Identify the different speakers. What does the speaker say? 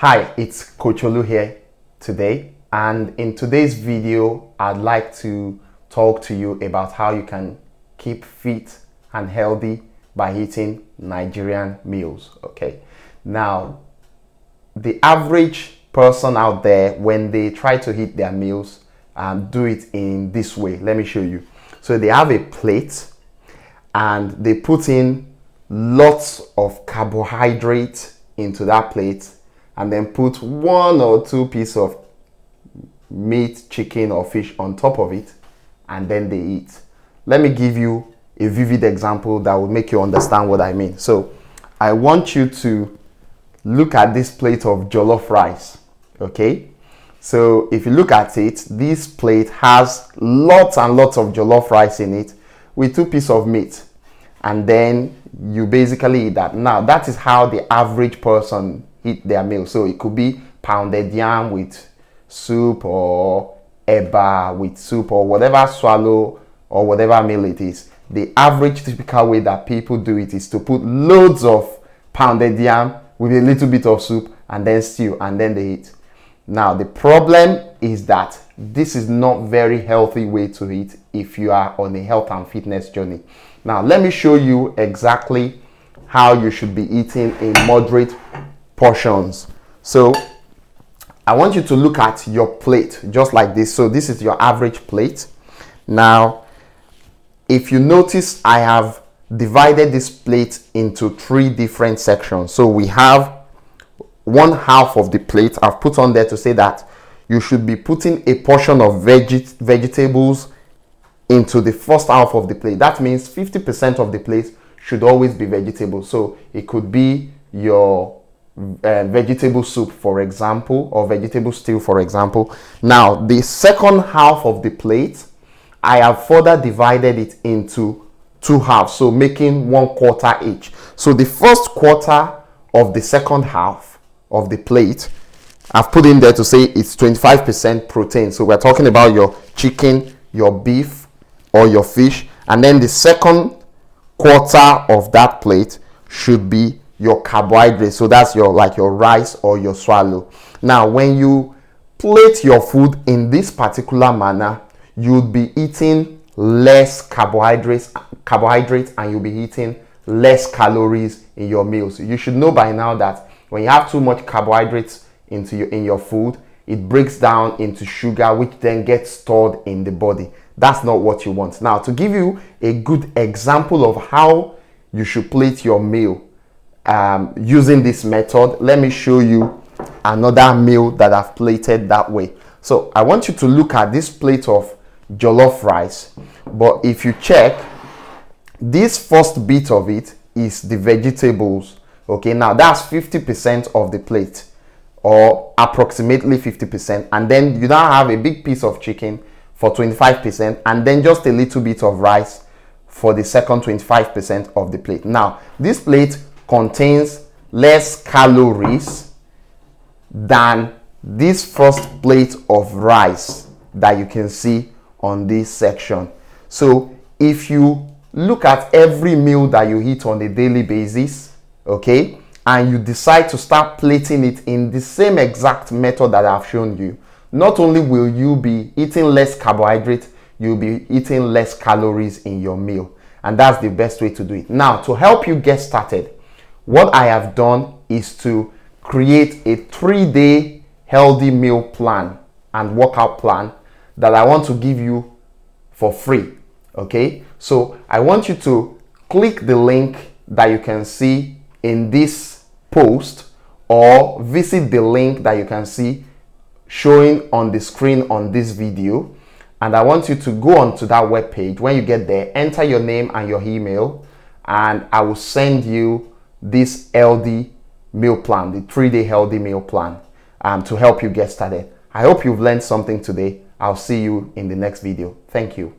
Speaker 1: Hi, it's Coach Olu here today, and in today's video I'd like to talk to you about how you can keep fit and healthy by eating Nigerian meals. Okay, now the average person out there, when they try to eat their meals, do it in this way. Let me show you. So they have a plate and they put in lots of carbohydrates into that plate, and then put 1 or 2 pieces of meat, chicken or fish on top of it, and then they eat. Let me give you a vivid example that will make you understand what I mean. So I want you to look at this plate of jollof rice. Okay, so if you look at it, this plate has lots and lots of jollof rice in it with 2 pieces of meat, and then you basically eat that. Now that is how the average person eat their meal. So it could be pounded yam with soup, or eba with soup, or whatever swallow or whatever meal it is. The average typical way that people do it is to put loads of pounded yam with a little bit of soup and then stew, and then they eat. Now the problem is that this is not very healthy way to eat if you are on a health and fitness journey. Now let me show you exactly how you should be eating in moderate portions. So I want you to look at your plate just like this. So this is your average plate. Now if you notice, I have divided this plate into 3 different sections. So we have 1/2 of the plate I've put on there to say that you should be putting a portion of vegetables into the first half of the plate. That means 50% of the plate should always be vegetables. So it could be your vegetable soup, for example, or vegetable stew, for example. Now the second half of the plate, I have further divided it into 2 halves, so making 1/4 each. So the first quarter of the second half of the plate, I've put in there to say it's 25% protein. So we're talking about your chicken, your beef, or your fish. And then the second quarter of that plate should be your carbohydrates. So that's your rice or your swallow. Now when you plate your food in this particular manner, you'll be eating less carbohydrates, and you'll be eating less calories in your meals. You should know by now that when you have too much carbohydrates in your food, it breaks down into sugar, which then gets stored in the body. That's not what you want. Now to give you a good example of how you should plate your meal using this method, let me show you another meal that I've plated that way. So I want you to look at this plate of jollof rice, but if you check, this first bit of it is the vegetables. Okay, now that's 50% of the plate, or approximately 50%, and then you now have a big piece of chicken for 25%, and then just a little bit of rice for the second 25% of the plate. Now this plate contains less calories than this first plate of rice that you can see on this section. So if you look at every meal that you eat on a daily basis, okay, and you decide to start plating it in the same exact method that I've shown you, not only will you be eating less carbohydrate, you'll be eating less calories in your meal, and that's the best way to do it. Now to help you get started, what I have done is to create a 3-day healthy meal plan and workout plan that I want to give you for free. Okay, so I want you to click the link that you can see in this post, or visit the link that you can see showing on the screen on this video, and I want you to go onto that web page. When you get there, enter your name and your email, and I will send you this healthy meal plan, the 3-day healthy meal plan, to help you get started. I hope you've learned something today. I'll see you in the next video. Thank you.